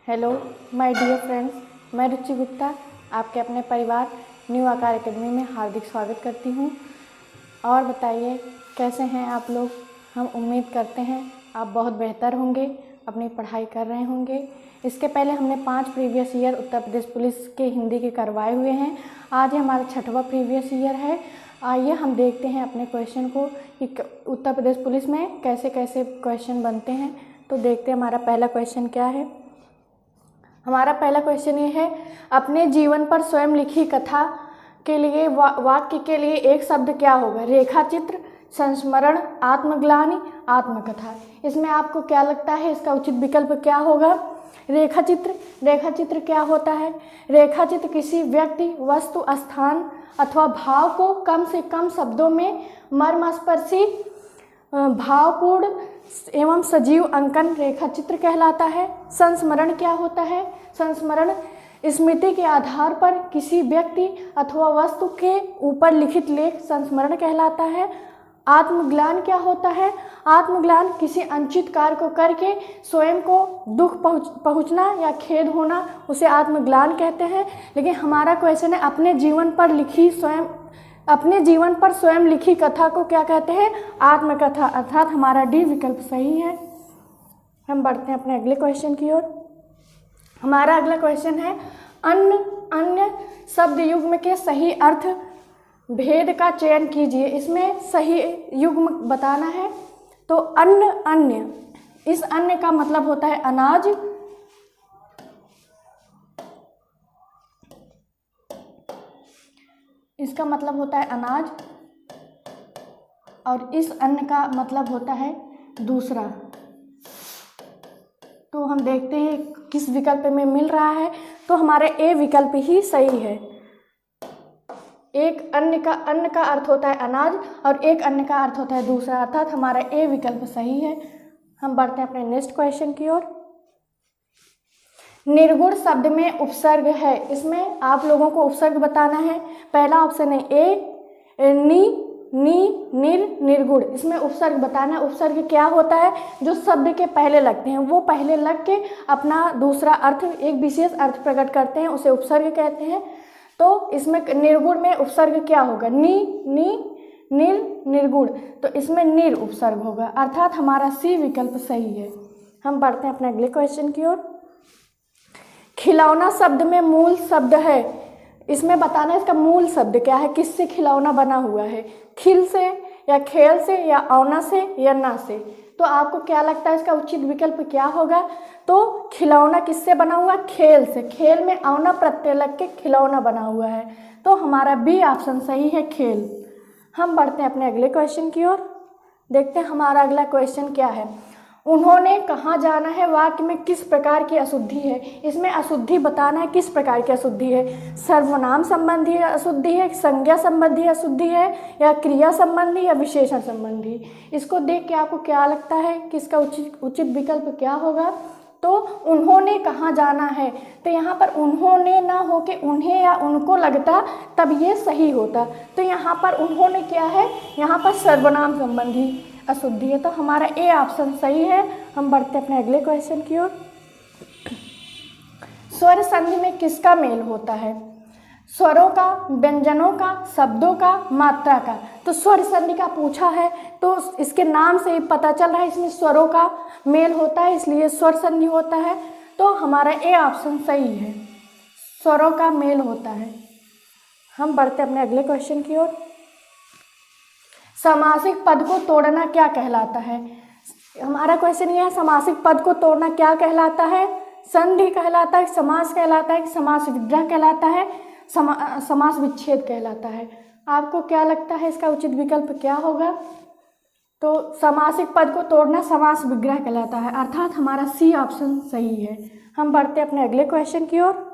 Hello my dear friends, मैं रुचि गुप्ता आपके अपने परिवार न्यू आकार एकेडमी में हार्दिक स्वागत करती हूँ। और बताइए कैसे हैं आप लोग। हम उम्मीद करते हैं आप बहुत बेहतर होंगे, अपनी पढ़ाई कर रहे होंगे। इसके पहले हमने 5 previous year Uttar Pradesh police के हिंदी के करवाए हुए हैं। आज हमारा 6वां प्रीवियस ईयर है। आइए हम देखते हैं अपने क्वेश्चन को कि उत्तर प्रदेश पुलिस में कैसे कैसे क्वेश्चन बनते हैं। तो देखते हैं हमारा पहला क्वेश्चन क्या है। हमारा पहला क्वेश्चन ये है, अपने जीवन पर स्वयं लिखी कथा के लिए वाक्य के लिए एक शब्द क्या होगा। रेखाचित्र, संस्मरण, आत्मग्लानि, आत्मकथा। इसमें आपको क्या लगता है इसका उचित विकल्प क्या होगा। रेखाचित्र। रेखाचित्र क्या होता है। रेखाचित्र किसी व्यक्ति, वस्तु, स्थान अथवा भाव को कम से कम शब्दों में मर्मस्पर्शी, भावपूर्ण एवं सजीव अंकन रेखाचित्र कहलाता है। संस्मरण क्या होता है। संस्मरण स्मृति के आधार पर किसी व्यक्ति अथवा वस्तु के ऊपर लिखित लेख संस्मरण कहलाता है। आत्मग्लान क्या होता है। आत्मग्लान किसी अनुचित कार्य को करके स्वयं को दुख पहुंचना या खेद होना, उसे आत्मग्लान कहते हैं। लेकिन हमारा क्वेश्चन है अपने जीवन पर स्वयं लिखी कथा को क्या कहते हैं। आत्मकथा, अर्थात हमारा डी विकल्प सही है। हम बढ़ते हैं अपने अगले क्वेश्चन की ओर। हमारा अगला क्वेश्चन है, अन्य शब्द युग्म के सही अर्थ भेद का चयन कीजिए। इसमें सही युग्म बताना है। तो अन्य, इस अन्य का मतलब होता है अनाज। इसका मतलब होता है अनाज और इस अन्न का मतलब होता है दूसरा। तो हम देखते हैं किस विकल्प में मिल रहा है। तो हमारे ए विकल्प ही सही है। एक अन्न का अर्थ होता है अनाज और एक अन्न का अर्थ होता है दूसरा, अर्थात हमारा ए विकल्प सही है। हम बढ़ते हैं अपने नेक्स्ट क्वेश्चन की ओर। निर्गुण शब्द में उपसर्ग है। इसमें आप लोगों को उपसर्ग बताना है। पहला ऑप्शन है ए, नी, निर्गुण। इसमें उपसर्ग बताना है। उपसर्ग क्या होता है, जो शब्द के पहले लगते हैं, वो पहले लग के अपना दूसरा अर्थ, एक विशेष अर्थ प्रकट करते हैं, उसे उपसर्ग कहते हैं। तो इसमें निर्गुण में उपसर्ग क्या होगा, निर्गुण। तो इसमें निर उपसर्ग होगा, अर्थात हमारा सी विकल्प सही है। हम बढ़ते हैं अपने अगले क्वेश्चन की ओर। खिलौना शब्द में मूल शब्द है। इसमें बताना है इसका मूल शब्द क्या है, किससे खिलौना बना हुआ है। खिल से या खेल से या औना से या ना से। तो आपको क्या लगता है इसका उचित विकल्प क्या होगा। तो खिलौना किससे बना हुआ, खेल से। खेल में औना प्रत्यय लग के खिलौना बना हुआ है। तो हमारा बी ऑप्शन सही है, खेल। हम बढ़ते हैं अपने अगले क्वेश्चन की ओर। देखते हैं हमारा अगला क्वेश्चन क्या है। उन्होंने कहाँ जाना है वाक्य में किस प्रकार की अशुद्धि है। इसमें अशुद्धि बताना है किस प्रकार की अशुद्धि है। सर्वनाम संबंधी अशुद्धि है, संज्ञा संबंधी अशुद्धि है, या क्रिया संबंधी या विशेषण संबंधी। इसको देख के आपको क्या लगता है कि इसका उचित विकल्प क्या होगा। तो उन्होंने कहाँ जाना है, तो यहाँ पर उन्होंने ना हो के उन्हें या उनको लगता तब ये सही होता। तो यहाँ पर उन्होंने क्या है, यहाँ पर सर्वनाम संबंधी अशुद्धि है। तो हमारा ए ऑप्शन सही है। हम बढ़ते अपने अगले क्वेश्चन की ओर। स्वर संधि में किसका मेल होता है। स्वरों का, व्यंजनों का, शब्दों का, मात्रा का। तो स्वर संधि का पूछा है, तो इसके नाम से ही पता चल रहा है इसमें स्वरों का मेल होता है, इसलिए स्वर संधि होता है। तो हमारा ए ऑप्शन सही है, स्वरों का मेल होता है। हम बढ़ते अपने अगले क्वेश्चन की ओर। समासिक पद को तोड़ना क्या कहलाता है। हमारा क्वेश्चन ये है, समासिक पद को तोड़ना क्या कहलाता है। संधि कहलाता है, समास कहलाता है, समास विग्रह कहलाता है, समास विच्छेद कहलाता है। आपको क्या लगता है इसका उचित विकल्प क्या होगा। तो समासिक पद को तोड़ना समास विग्रह कहलाता है, अर्थात हमारा सी ऑप्शन सही है। हम बढ़ते अपने अगले क्वेश्चन की ओर।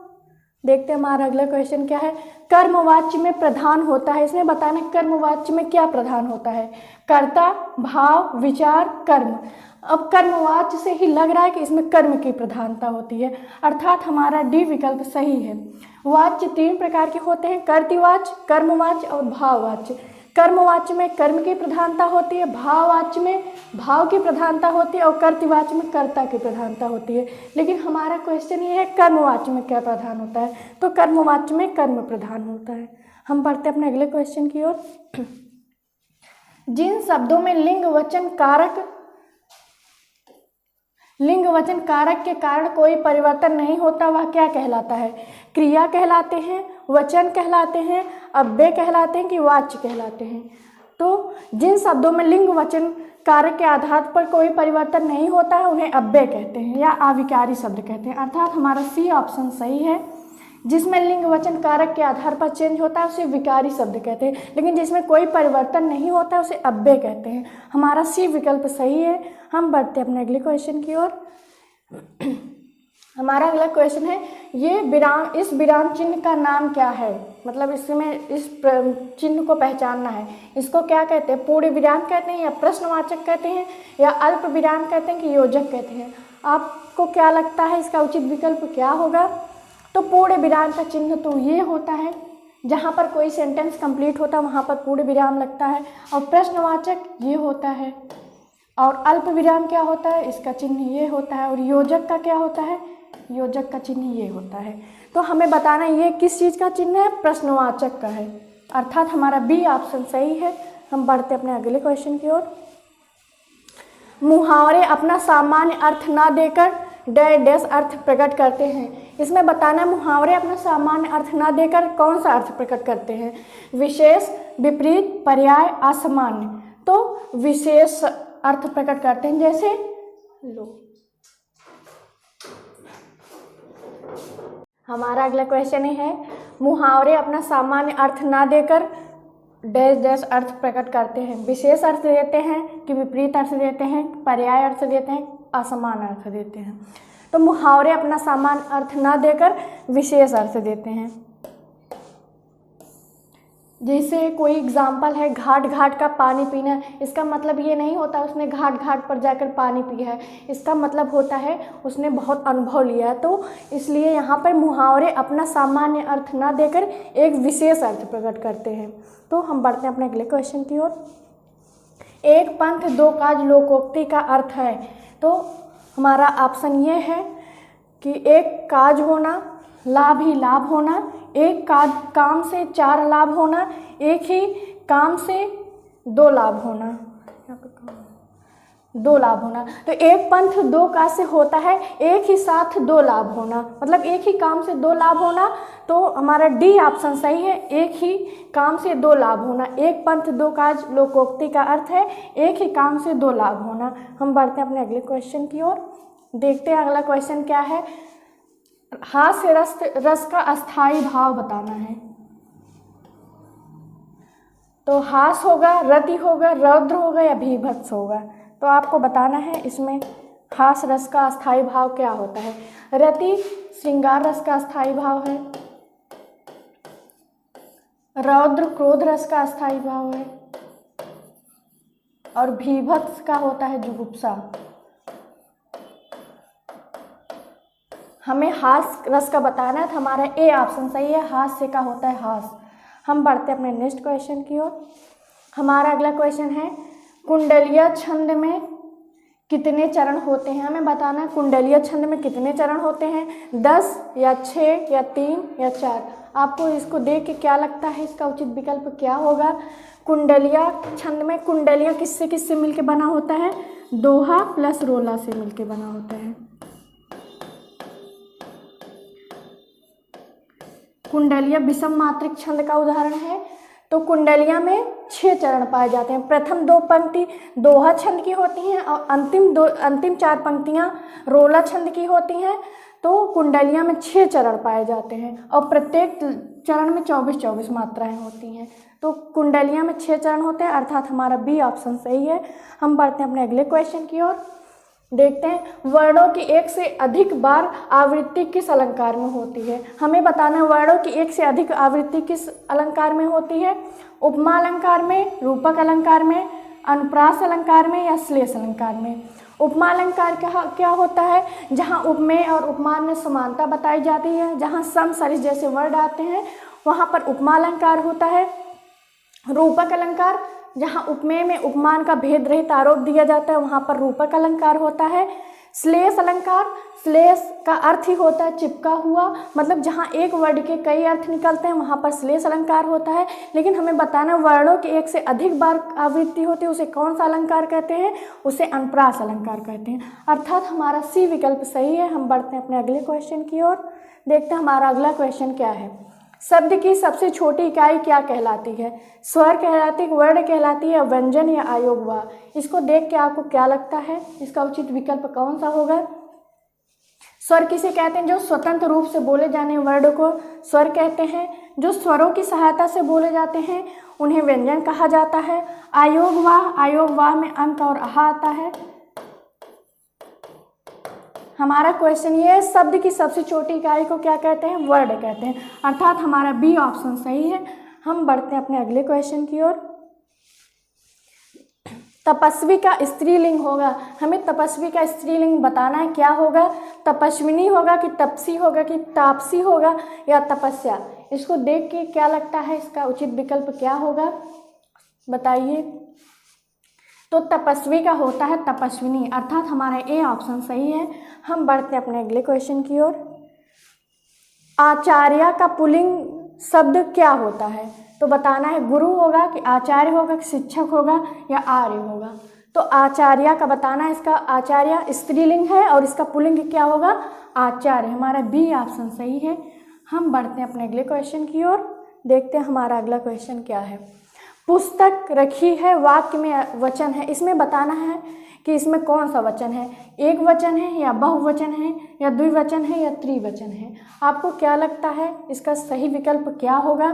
देखते हैं हमारा अगला क्वेश्चन क्या है। कर्मवाच्य में प्रधान होता है। इसमें बताना कर्मवाच्य में क्या प्रधान होता है। कर्ता, भाव, विचार, कर्म। अब कर्मवाच्य से ही लग रहा है कि इसमें कर्म की प्रधानता होती है, अर्थात हमारा डी विकल्प सही है। वाच्य 3 प्रकार के होते हैं, कर्तृवाच्य, कर्मवाच्य और भाववाच्य। कर्मवाच्य में कर्म की प्रधानता होती है, भाववाच्य में भाव की प्रधानता होती है और कर्तृवाच्य में कर्ता की प्रधानता होती है। लेकिन हमारा क्वेश्चन ये है कर्मवाच्य में क्या प्रधान होता है, तो कर्मवाच्य में कर्म प्रधान होता है। हम बढ़ते अपने अगले क्वेश्चन की ओर। जिन शब्दों में लिंग वचन कारक के कारण कोई परिवर्तन नहीं होता वह क्या कहलाता है? क्रिया कहलाते हैं, वचन कहलाते हैं, अव्यय कहलाते हैं कि वाच्य कहलाते हैं? तो जिन शब्दों में लिंग वचन कारक के आधार पर कोई परिवर्तन नहीं होता है उन्हें अव्यय कहते हैं या अविकारी शब्द कहते हैं। अर्थात हमारा सी ऑप्शन सही है। जिसमें लिंग वचन कारक के आधार पर चेंज होता है उसे विकारी शब्द कहते हैं, लेकिन जिसमें कोई परिवर्तन नहीं होता है उसे अव्यय कहते हैं। हमारा सी विकल्प सही है। हम बढ़ते हैं अपने अगले क्वेश्चन की ओर। हमारा अगला क्वेश्चन है इस विराम चिन्ह का नाम क्या है? मतलब इसमें इस चिन्ह को पहचानना है। इसको क्या कहते हैं? पूर्ण विराम कहते हैं या प्रश्नवाचक कहते हैं या अल्प विराम कहते हैं कि योजक कहते हैं? आपको क्या लगता है इसका उचित विकल्प क्या होगा? तो पूर्ण विराम का चिन्ह तो ये होता है, जहाँ पर कोई सेंटेंस कंप्लीट होता है वहाँ पर पूर्ण विराम लगता है, और प्रश्नवाचक ये होता है, और अल्प विराम क्या होता है? इसका चिन्ह ये होता है, और योजक का क्या होता है? योजक का चिन्ह ये होता है। तो हमें बताना ये किस चीज़ का चिन्ह है? प्रश्नवाचक का है। अर्थात हमारा बी ऑप्शन सही है। हम बढ़ते अपने अगले क्वेश्चन की ओर। मुहावरे अपना सामान्य अर्थ ना देकर डैश अर्थ प्रकट करते हैं। इसमें बताना मुहावरे अपना सामान्य अर्थ ना देकर कौन सा अर्थ प्रकट करते हैं? विशेष, विपरीत, पर्याय, असामान्य। तो विशेष अर्थ प्रकट करते हैं। जैसे लो, हमारा अगला क्वेश्चन है मुहावरे अपना सामान्य अर्थ ना देकर डैश अर्थ प्रकट करते हैं। विशेष अर्थ देते हैं कि विपरीत अर्थ देते हैं, पर्याय अर्थ देते हैं, असमान अर्थ देते हैं? तो मुहावरे अपना सामान्य अर्थ ना देकर विशेष अर्थ देते हैं। जैसे कोई एग्जाम्पल है घाट घाट का पानी पीना। इसका मतलब ये नहीं होता उसने घाट घाट पर जाकर पानी पिया है, इसका मतलब होता है उसने बहुत अनुभव लिया है। तो इसलिए यहाँ पर मुहावरे अपना सामान्य अर्थ ना देकर एक विशेष अर्थ प्रकट करते हैं। तो हम बढ़ते हैं अपने अगले क्वेश्चन की ओर। एक पंथ दो काज लोकोक्ति का अर्थ है। तो हमारा ऑप्शन ये है कि एक काज होना, लाभ ही लाभ होना, एक काम से चार लाभ होना, एक ही काम से दो लाभ होना, दो लाभ होना। तो एक पंथ दो काज से होता है एक ही साथ दो लाभ होना, मतलब एक ही काम से दो लाभ होना। तो हमारा डी ऑप्शन सही है, एक ही काम से दो लाभ होना। एक पंथ दो काज लोकोक्ति का अर्थ है एक ही काम से दो लाभ होना। हम बढ़ते हैं अपने अगले क्वेश्चन की ओर। देखते हैं अगला क्वेश्चन क्या है। हास्य रस का अस्थाई भाव बताना है। तो हास होगा, रति होगा, रौद्र होगा या भीभत्स होगा? तो आपको बताना है इसमें हास रस का अस्थाई भाव क्या होता है। रति श्रृंगार रस का अस्थाई भाव है, रौद्र क्रोध रस का अस्थाई भाव है, और भीभत्स का होता है जुगुप्सा। हमें हास रस का बताना है तो हमारा ए ऑप्शन सही है, हास्य का होता है हास। हम बढ़ते हैं अपने नेक्स्ट क्वेश्चन की ओर। हमारा अगला क्वेश्चन है कुंडलीय छंद में कितने चरण होते हैं? हमें बताना है कुंडलीय छंद में कितने चरण होते हैं, 10 या 6 या 3 या 4? आपको इसको देख के क्या लगता है इसका उचित विकल्प क्या होगा? कुंडलीय छंद में कुंडलियाँ किससे किससे मिलके बना होता है? दोहा प्लस रोला से मिलके बना होता है। कुंडलिया विषम मात्रिक छंद का उदाहरण है। तो कुंडलिया में 6 चरण पाए जाते हैं। प्रथम 2 पंक्ति दोहा छंद की होती हैं और अंतिम 4 पंक्तियां रोला छंद की होती हैं। तो कुंडलिया में 6 चरण पाए जाते हैं और प्रत्येक चरण में 24-24 मात्राएं होती हैं। तो कुंडलिया में 6 चरण होते हैं, अर्थात हमारा बी ऑप्शन सही है। हम बढ़ते हैं अपने अगले क्वेश्चन की ओर। देखते हैं वर्णों की एक से अधिक बार आवृत्ति किस अलंकार में होती है? हमें बताना है वर्णों की एक से अधिक आवृत्ति किस अलंकार में होती है? उपमा अलंकार में, रूपक अलंकार में, अनुप्रास अलंकार में या श्लेष अलंकार में? उपमा अलंकार क्या होता है? जहाँ उपमेय और उपमान में समानता बताई जाती है, जहाँ सम सरिस जैसे वर्ड आते हैं वहाँ पर उपमा अलंकार होता है। रूपक अलंकार, जहाँ उपमेय में उपमान का भेद रहित आरोप दिया जाता है वहाँ पर रूपक अलंकार होता है। श्लेष अलंकार, श्लेष का अर्थ ही होता है चिपका हुआ, मतलब जहाँ एक वर्ड के कई अर्थ निकलते हैं वहाँ पर श्लेष अलंकार होता है। लेकिन हमें बताना वर्णों की एक से अधिक बार आवृत्ति होती है उसे कौन सा अलंकार कहते हैं, उसे अनुप्रास अलंकार कहते हैं। अर्थात हमारा सी विकल्प सही है। हम बढ़ते हैं अपने अगले क्वेश्चन की ओर। देखते हैं हमारा अगला क्वेश्चन क्या है। शब्द की सबसे छोटी इकाई क्या कहलाती है? स्वर कहलाती है, वर्ण कहलाती है, व्यंजन या आयोग वा? इसको देख के आपको क्या लगता है इसका उचित विकल्प कौन सा होगा? स्वर किसे कहते हैं? जो स्वतंत्र रूप से बोले जाने वर्ड को स्वर कहते हैं। जो स्वरों की सहायता से बोले जाते हैं उन्हें व्यंजन कहा जाता है। आयोग वा में अंक और आहा आता है। हमारा क्वेश्चन ये है, शब्द की सबसे छोटी इकाई को क्या कहते हैं? वर्ड कहते हैं। अर्थात हमारा बी ऑप्शन सही है। हम बढ़ते हैं अपने अगले क्वेश्चन की ओर। तपस्वी का स्त्रीलिंग होगा, हमें तपस्वी का स्त्रीलिंग बताना है, क्या होगा? तपस्विनी होगा कि तपसी होगा कि तापसी होगा या तपस्या? इसको देख के क्या लगता है इसका उचित विकल्प क्या होगा, बताइए। तो तपस्वी का होता है तपस्विनी, अर्थात हमारा ए ऑप्शन सही है। हम बढ़ते हैं अपने अगले क्वेश्चन की ओर। आचार्य का पुल्लिंग शब्द क्या होता है? तो बताना है गुरु होगा कि आचार्य होगा कि शिक्षक होगा या आर्य होगा? तो आचार्य का बताना है, इसका आचार्य स्त्रीलिंग है और इसका पुल्लिंग क्या होगा? आचार्य। हमारा बी ऑप्शन सही है। हम बढ़ते हैं अपने अगले क्वेश्चन की ओर। देखते हैं हमारा अगला क्वेश्चन क्या है। पुस्तक रखी है वाक्य में वचन है, इसमें बताना है कि इसमें कौन सा वचन है, एक वचन है या बहुवचन है या द्विवचन है या त्रिवचन है? आपको क्या लगता है इसका सही विकल्प क्या होगा?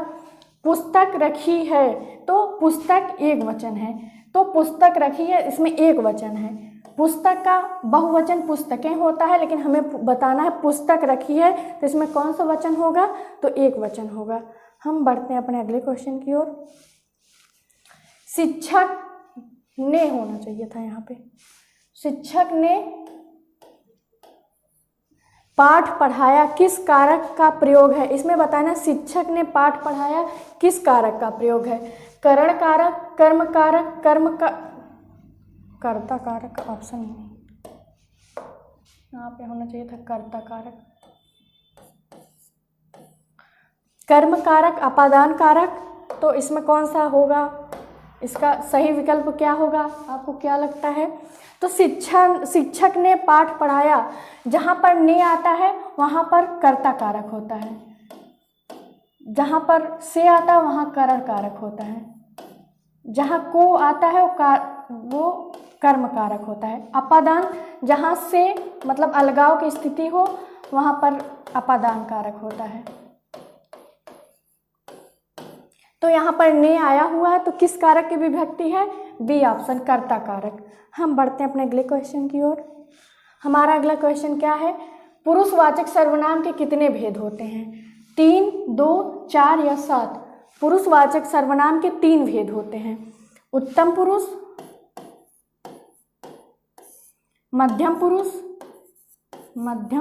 पुस्तक रखी है तो पुस्तक एक वचन है, तो पुस्तक रखी है इसमें एक वचन है। पुस्तक का बहुवचन पुस्तकें होता है, लेकिन हमें बताना है पुस्तक रखी है तो इसमें कौन सा वचन होगा? तो एक वचन होगा। हम बढ़ते हैं अपने अगले क्वेश्चन की ओर। शिक्षक ने होना चाहिए था यहाँ पे। शिक्षक ने पाठ पढ़ाया किस कारक का प्रयोग है? इसमें बताना शिक्षक ने पाठ पढ़ाया किस कारक का प्रयोग है? करण कारक, कर्म कारक, कर्ता कारक का ऑप्शन नहीं, यहाँ पे होना चाहिए था कर्ता कारक। कर्म कारक, अपादान कारक, तो इसमें कौन सा होगा? इसका सही विकल्प क्या होगा? आपको क्या लगता है? तो शिक्षक ने पाठ पढ़ाया, जहाँ पर ने आता है वहाँ पर कर्ता कारक होता है, जहाँ पर से आता है वहाँ करण कारक होता है, जहाँ को आता है वो कर्म कारक होता है। अपादान, जहाँ से मतलब अलगाव की स्थिति हो वहाँ पर अपादान कारक होता है। तो यहाँ पर ने आया हुआ है तो किस कारक की विभक्ति है? बी ऑप्शन, कर्ता कारक। हम बढ़ते हैं अपने अगले क्वेश्चन की ओर। हमारा अगला क्वेश्चन क्या है? पुरुषवाचक सर्वनाम के कितने भेद होते हैं? 3, 2, 4 या 7? पुरुषवाचक सर्वनाम के 3 भेद होते हैं। उत्तम पुरुष, मध्यम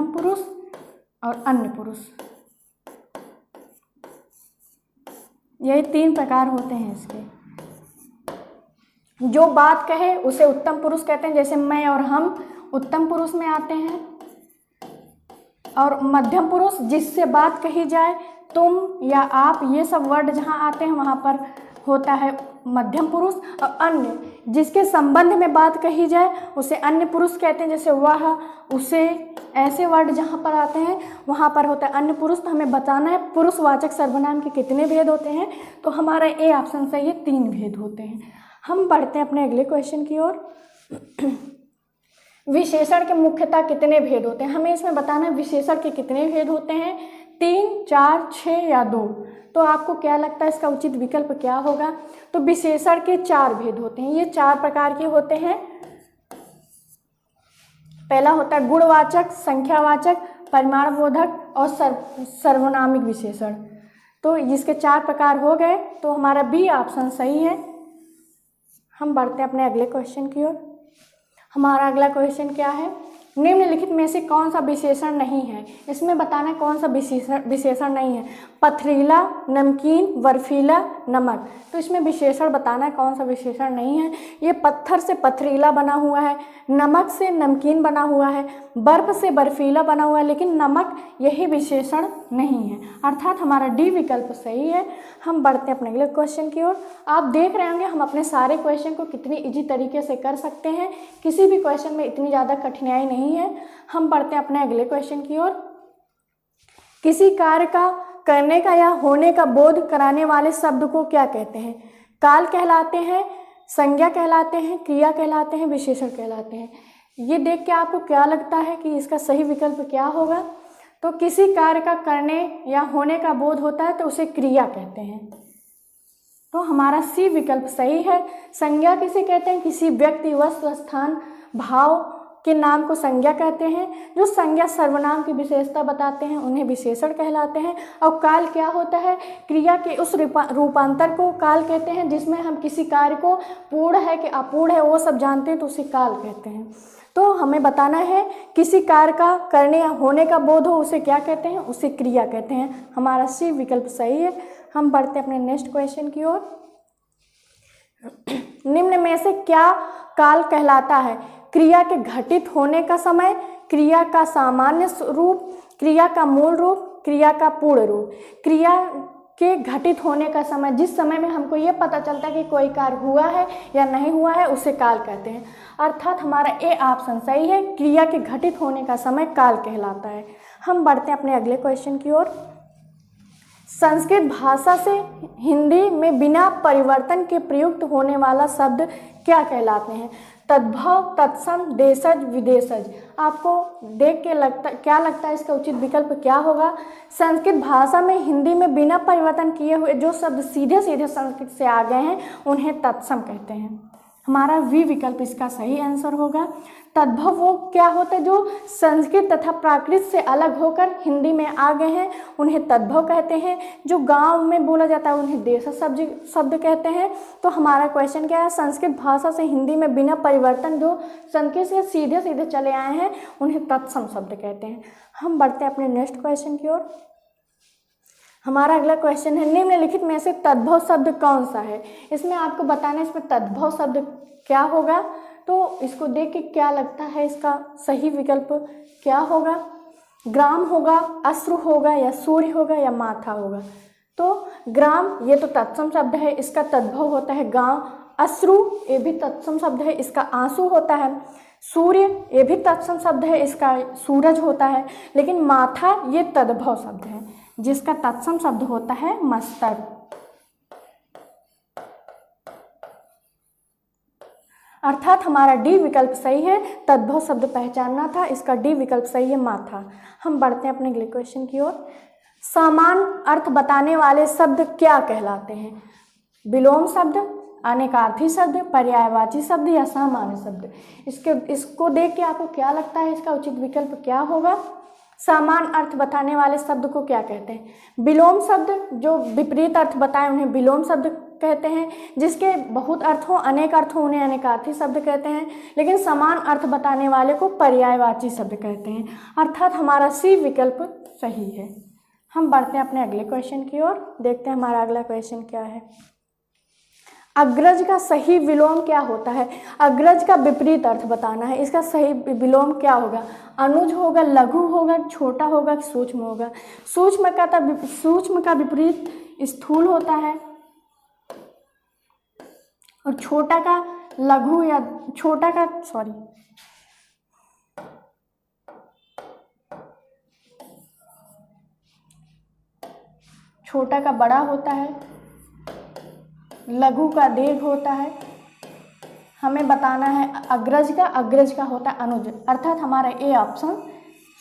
पुरुष और अन्य पुरुष। यही 3 प्रकार होते हैं इसके। जो बात कहे उसे उत्तम पुरुष कहते हैं, जैसे मैं और हम उत्तम पुरुष में आते हैं। और मध्यम पुरुष, जिससे बात कही जाए, तुम या आप, ये सब वर्ड जहाँ आते हैं वहाँ पर होता है मध्यम पुरुष। और अन्य, जिसके संबंध में बात कही जाए उसे अन्य पुरुष कहते हैं, जैसे वह, उसे, ऐसे वर्ड जहाँ पर आते हैं वहाँ पर होता है अन्य पुरुष। तो हमें बताना है पुरुषवाचक सर्वनाम के कितने भेद होते हैं? तो हमारा ए ऑप्शन सही है, 3 भेद होते हैं। हम बढ़ते हैं अपने अगले क्वेश्चन की ओर। विशेषण के मुख्यतः कितने भेद होते हैं? हमें इसमें बताना है विशेषण के कितने भेद होते हैं, 3, 4, 6 या 2? तो आपको क्या लगता है इसका उचित विकल्प क्या होगा? तो विशेषण के 4 भेद होते हैं। ये 4 प्रकार के होते हैं। पहला होता है गुणवाचक, संख्यावाचक, परिमाणबोधक और सर्वनामिक विशेषण। तो जिसके 4 प्रकार हो गए तो हमारा बी ऑप्शन सही है। हम बढ़ते हैं अपने अगले क्वेश्चन की ओर। हमारा अगला क्वेश्चन क्या है? निम्नलिखित में से कौन सा विशेषण नहीं है? इसमें बताना है कौन सा विशेषण नहीं है। पथरीला, नमकीन, बर्फीला, नमक। तो इसमें विशेषण बताना है कौन सा विशेषण नहीं है। ये पत्थर से पथरीला बना हुआ है, नमक से नमकीन बना हुआ है, बर्फ से बर्फीला बना हुआ है, लेकिन नमक यही विशेषण नहीं है, अर्थात हमारा डी विकल्प सही है। हम बढ़ते हैं अपने अगले क्वेश्चन की ओर। आप देख रहे होंगे हम अपने सारे क्वेश्चन को कितनी इजी तरीके से कर सकते हैं, किसी भी क्वेश्चन में इतनी ज़्यादा कठिनाई नहीं है। हम बढ़ते हैं अपने अगले क्वेश्चन की ओर। किसी कार्य का करने का या होने का बोध कराने वाले शब्द को क्या कहते हैं? काल कहलाते हैं, संज्ञा कहलाते हैं, क्रिया कहलाते हैं, विशेषण कहलाते हैं। ये देख के आपको क्या लगता है कि इसका सही विकल्प क्या होगा? तो किसी कार्य का करने या होने का बोध होता है तो उसे क्रिया कहते हैं, तो हमारा सी विकल्प सही है। संज्ञा किसे कहते हैं? किसी व्यक्ति, वस्तु, स्थान, भाव के नाम को संज्ञा कहते हैं। जो संज्ञा सर्वनाम की विशेषता बताते हैं उन्हें विशेषण कहलाते हैं। और काल क्या होता है? क्रिया के उस रूपांतर को काल कहते हैं जिसमें हम किसी कार्य को पूर्ण है कि अपूर्ण है वो सब जानते हैं, तो उसे काल कहते हैं। तो हमें बताना है किसी कार्य का करने या होने का बोध हो उसे क्या कहते हैं? उसे क्रिया कहते हैं। हमारा सी विकल्प सही है। हम बढ़ते हैं अपने नेक्स्ट क्वेश्चन की ओर। निम्न में से क्या काल कहलाता है? क्रिया के घटित होने का समय, क्रिया का सामान्य रूप, क्रिया का मूल रूप, क्रिया का पूर्ण रूप। क्रिया के घटित होने का समय, जिस समय में हमको ये पता चलता है कि कोई कार्य हुआ है या नहीं हुआ है, उसे काल कहते हैं। अर्थात हमारा ए ऑप्शन सही है, क्रिया के घटित होने का समय काल कहलाता है। हम बढ़ते हैं अपने अगले क्वेश्चन की ओर। संस्कृत भाषा से हिंदी में बिना परिवर्तन के प्रयुक्त होने वाला शब्द क्या कहलाते हैं? तद्भव, तत्सम, देशज, विदेशज। आपको देख के क्या लगता है इसका उचित विकल्प क्या होगा? संस्कृत भाषा में हिंदी में बिना परिवर्तन किए हुए जो शब्द सीधे सीधे संस्कृत से आ गए हैं उन्हें तत्सम कहते हैं। हमारा वी विकल्प इसका सही आंसर होगा। तद्भव वो क्या होता है? जो संस्कृत तथा प्राकृत से अलग होकर हिंदी में आ गए हैं उन्हें तद्भव कहते हैं। जो गांव में बोला जाता है उन्हें देशज शब्द कहते हैं। तो हमारा क्वेश्चन क्या है? संस्कृत भाषा से हिंदी में बिना परिवर्तन जो संस्कृत से सीधे सीधे चले आए हैं उन्हें तत्सम शब्द कहते हैं। हम बढ़ते हैं अपने नेक्स्ट क्वेश्चन की ओर। हमारा अगला क्वेश्चन है, निम्नलिखित में से तद्भव शब्द कौन सा है? इसमें आपको बताना है इसमें तद्भव शब्द क्या होगा। तो इसको देख के क्या लगता है इसका सही विकल्प क्या होगा? ग्राम होगा, अश्रु होगा, या सूर्य होगा, या माथा होगा। तो ग्राम ये तो तत्सम शब्द है, इसका तद्भव होता है गांव। अश्रु ये भी तत्सम शब्द है, इसका आंसू होता है। सूर्य ये भी तत्सम शब्द है, इसका सूरज होता है। लेकिन माथा ये तद्भव शब्द है जिसका तत्सम शब्द होता है मस्तक। अर्थात हमारा डी विकल्प सही है। तद्भव शब्द पहचानना था, इसका डी विकल्प सही है माथा। हम बढ़ते हैं अपने अगले क्वेश्चन की ओर। समान अर्थ बताने वाले शब्द क्या कहलाते हैं? विलोम शब्द, अनेकार्थी शब्द, पर्यायवाची शब्द, या सामान्य शब्द। इसको देख के आपको क्या लगता है इसका उचित विकल्प क्या होगा? समान अर्थ बताने वाले शब्द को क्या कहते हैं? विलोम शब्द, जो विपरीत अर्थ बताए उन्हें विलोम शब्द कहते हैं। जिसके बहुत अर्थ हो, अनेक अर्थ हो, उन्हें अनेकार्थी शब्द कहते हैं। लेकिन समान अर्थ बताने वाले को पर्यायवाची शब्द कहते हैं। अर्थात हमारा सी विकल्प सही है। हम बढ़ते हैं अपने अगले क्वेश्चन की ओर। देखते हैं हमारा अगला क्वेश्चन क्या है। अग्रज का सही विलोम क्या होता है? अग्रज का विपरीत अर्थ बताना है। इसका सही विलोम क्या होगा? अनुज होगा, लघु होगा, छोटा होगा, सूक्ष्म होगा। सूक्ष्म का विपरीत स्थूल होता है और छोटा का लघु या छोटा का बड़ा होता है, लघु का दीर्घ होता है। हमें बताना है अग्रज का होता है अनुज। अर्थात हमारा ए ऑप्शन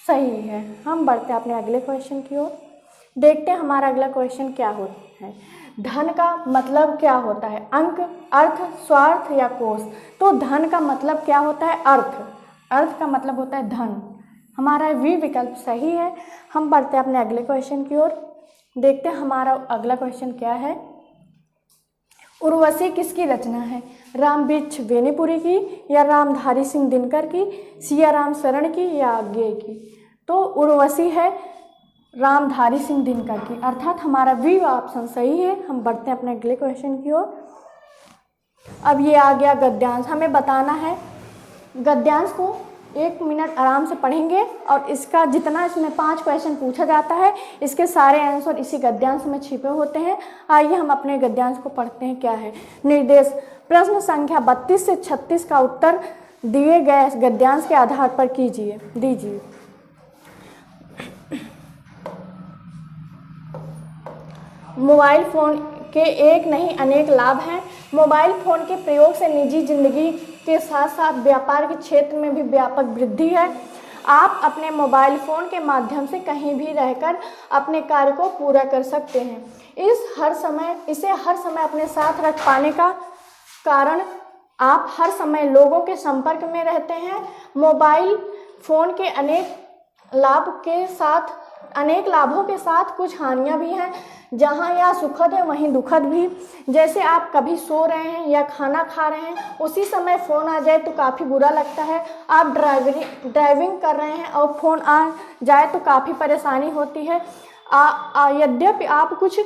सही है। हम बढ़ते हैं अपने अगले क्वेश्चन की ओर। देखते हैं हमारा अगला क्वेश्चन क्या होता है। धन का मतलब क्या होता है? अंक, अर्थ, स्वार्थ, या कोष। तो धन का मतलब क्या होता है? अर्थ का मतलब होता है धन। हमारा वी विकल्प सही है। हम बढ़ते हैं अपने अगले क्वेश्चन की ओर। देखते हैं हमारा अगला क्वेश्चन क्या है। उर्वशी किसकी रचना है? रामवृक्ष बेनीपुरी की, या रामधारी सिंह दिनकर की, सियाराम शरण की, या आज्ञे की? तो उर्वशी है रामधारी सिंह दिनकर की, अर्थात हमारा बी ऑप्शन सही है। हम बढ़ते हैं अपने अगले क्वेश्चन की ओर। अब ये आ गया गद्यांश। हमें बताना है, गद्यांश को 1 मिनट आराम से पढ़ेंगे और इसका जितना इसमें 5 क्वेश्चन पूछा जाता है इसके सारे आंसर इसी गद्यांश में छिपे होते हैं। आइए हम अपने गद्यांश को पढ़ते हैं। क्या है निर्देश? प्रश्न संख्या 32 से 36 का उत्तर दिए गए गद्यांश के आधार पर दीजिए। मोबाइल फ़ोन के एक नहीं अनेक लाभ हैं। मोबाइल फ़ोन के प्रयोग से निजी जिंदगी के साथ साथ व्यापार के क्षेत्र में भी व्यापक वृद्धि है। आप अपने मोबाइल फ़ोन के माध्यम से कहीं भी रहकर अपने कार्य को पूरा कर सकते हैं। इसे हर समय अपने साथ रख पाने का कारण आप हर समय लोगों के संपर्क में रहते हैं। मोबाइल फ़ोन के अनेक लाभों के साथ कुछ हानियां भी हैं। जहां यह सुखद है वहीं दुखद भी। जैसे आप कभी सो रहे हैं या खाना खा रहे हैं, उसी समय फ़ोन आ जाए तो काफ़ी बुरा लगता है। आप ड्राइविंग कर रहे हैं और फ़ोन आ जाए तो काफ़ी परेशानी होती है। यद्यपि आप कुछ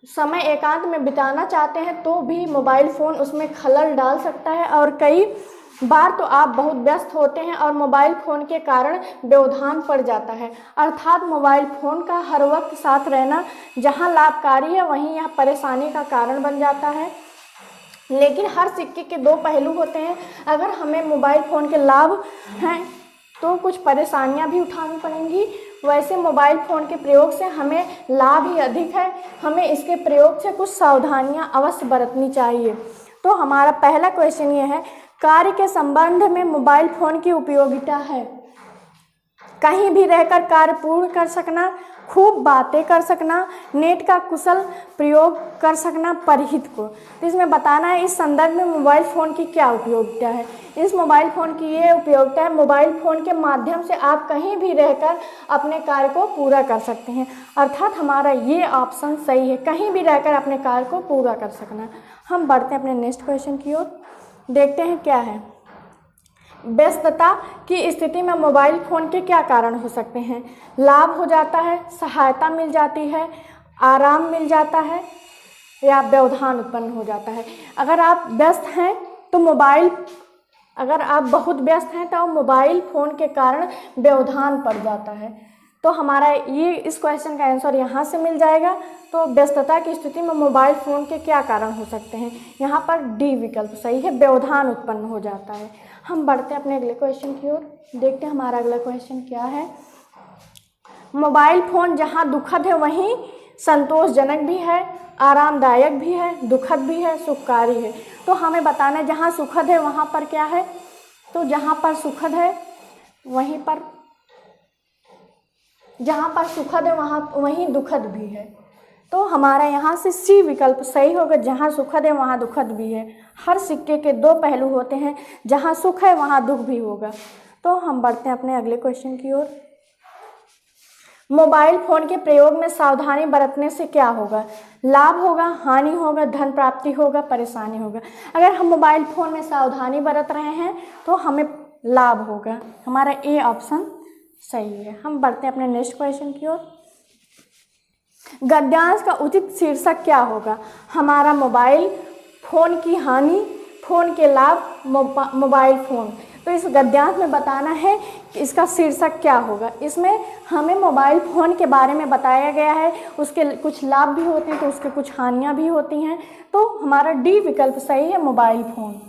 समय एकांत में बिताना चाहते हैं तो भी मोबाइल फ़ोन उसमें खलल डाल सकता है और कई बार तो आप बहुत व्यस्त होते हैं और मोबाइल फ़ोन के कारण व्यवधान पड़ जाता है। अर्थात मोबाइल फ़ोन का हर वक्त साथ रहना जहां लाभकारी है वहीं यह परेशानी का कारण बन जाता है। लेकिन हर सिक्के के 2 पहलू होते हैं। अगर हमें मोबाइल फ़ोन के लाभ हैं तो कुछ परेशानियां भी उठानी पड़ेंगी। वैसे मोबाइल फ़ोन के प्रयोग से हमें लाभ ही अधिक है। हमें इसके प्रयोग से कुछ सावधानियां अवश्य बरतनी चाहिए। तो हमारा पहला क्वेश्चन ये है, कार्य के संबंध में मोबाइल फ़ोन की उपयोगिता है कहीं भी रहकर कार्य पूर्ण कर सकना, खूब बातें कर सकना, नेट का कुशल प्रयोग कर सकना, परहित को। तो इसमें बताना है इस संदर्भ में मोबाइल फ़ोन की क्या उपयोगिता है। इस मोबाइल फ़ोन की ये उपयोगिता है, मोबाइल फ़ोन के माध्यम से आप कहीं भी रहकर अपने कार्य को पूरा कर सकते हैं। अर्थात हमारा ये ऑप्शन सही है, कहीं भी रहकर अपने कार्य को पूरा कर सकना। हम बढ़ते हैं अपने नेक्स्ट क्वेश्चन की ओर। देखते हैं क्या है। व्यस्तता की स्थिति में मोबाइल फ़ोन के क्या कारण हो सकते हैं? लाभ हो जाता है, सहायता मिल जाती है, आराम मिल जाता है, या व्यवधान उत्पन्न हो जाता है। अगर आप बहुत व्यस्त हैं तो मोबाइल फ़ोन के कारण व्यवधान पड़ जाता है। तो हमारा ये इस क्वेश्चन का आंसर यहाँ से मिल जाएगा। तो व्यस्तता की स्थिति में मोबाइल फ़ोन के क्या कारण हो सकते हैं? यहाँ पर डी विकल्प सही है, व्यवधान उत्पन्न हो जाता है। हम बढ़ते हैं अपने अगले क्वेश्चन की ओर। देखते हैं हमारा अगला क्वेश्चन क्या है। मोबाइल फ़ोन जहाँ दुखद है वहीं संतोषजनक भी है, आरामदायक भी है, दुखद भी है, सुखकारी है। तो हमें बताना है जहाँ सुखद है वहाँ पर क्या है। तो जहाँ पर सुखद है वहीं दुखद भी है। तो हमारा यहाँ से सी विकल्प सही होगा, जहाँ सुखद है वहाँ दुखद भी है। हर सिक्के के 2 पहलू होते हैं, जहाँ सुख है वहाँ दुख भी होगा। तो हम बढ़ते हैं अपने अगले क्वेश्चन की ओर। मोबाइल फ़ोन के प्रयोग में सावधानी बरतने से क्या होगा? लाभ होगा, हानि होगा, धन प्राप्ति होगा, परेशानी होगा। अगर हम मोबाइल फ़ोन में सावधानी बरत रहे हैं तो हमें लाभ होगा। हमारा ए ऑप्शन सही है। हम बढ़ते हैं अपने नेक्स्ट क्वेश्चन की ओर। गद्यांश का उचित शीर्षक क्या होगा? हमारा मोबाइल फ़ोन की हानि, फ़ोन के लाभ, मोबाइल फ़ोन। तो इस गद्यांश में बताना है कि इसका शीर्षक क्या होगा। इसमें हमें मोबाइल फ़ोन के बारे में बताया गया है, उसके कुछ लाभ भी होते हैं तो उसके कुछ हानियां भी होती हैं। तो हमारा डी विकल्प सही है, मोबाइल फ़ोन।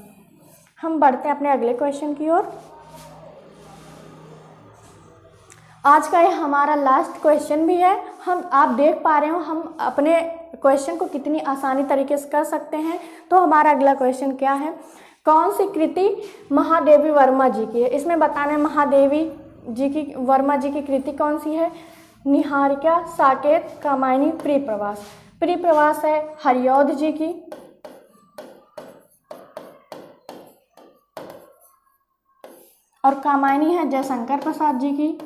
हम बढ़ते हैं अपने अगले क्वेश्चन की ओर। आज का ये हमारा लास्ट क्वेश्चन भी है। आप देख पा रहे हो हम अपने क्वेश्चन को कितनी आसानी तरीके से कर सकते हैं। तो हमारा अगला क्वेश्चन क्या है, कौन सी कृति महादेवी वर्मा जी की है? इसमें बताना है महादेवी जी की, वर्मा जी की कृति कौन सी है? निहारिका, साकेत, कामायनी, प्रियप्रवास। प्रियप्रवास है हरिऔध जी की, और कामायनी है जयशंकर प्रसाद जी की।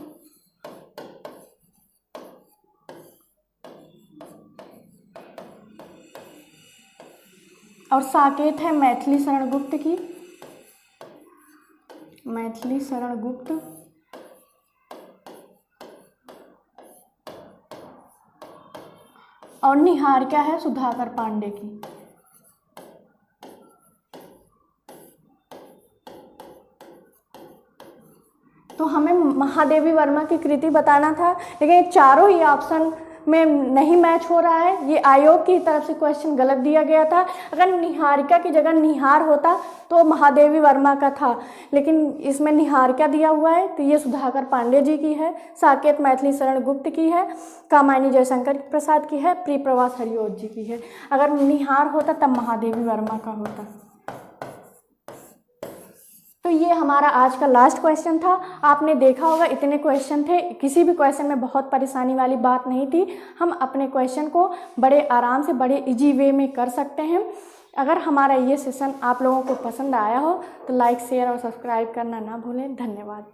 और साकेत है मैथिली शरण गुप्त की, मैथिली शरण गुप्त। और निहारिका है सुधाकर पांडे की। तो हमें महादेवी वर्मा की कृति बताना था, लेकिन ये चारों ही ऑप्शन में नहीं मैच हो रहा है। ये आयोग की तरफ से क्वेश्चन गलत दिया गया था। अगर निहारिका की जगह निहार होता तो महादेवी वर्मा का था, लेकिन इसमें निहारिका दिया हुआ है, तो ये सुधाकर पांडे जी की है। साकेत मैथिली शरण गुप्त की है। कामायनी जयशंकर प्रसाद की है। प्रियप्रवास हरिओत जी की है। अगर निहार होता तब महादेवी वर्मा का होता। तो ये हमारा आज का लास्ट क्वेश्चन था। आपने देखा होगा इतने क्वेश्चन थे, किसी भी क्वेश्चन में बहुत परेशानी वाली बात नहीं थी। हम अपने क्वेश्चन को बड़े आराम से, बड़े इजी वे में कर सकते हैं। अगर हमारा ये सेशन आप लोगों को पसंद आया हो तो लाइक, शेयर और सब्सक्राइब करना ना भूलें। धन्यवाद।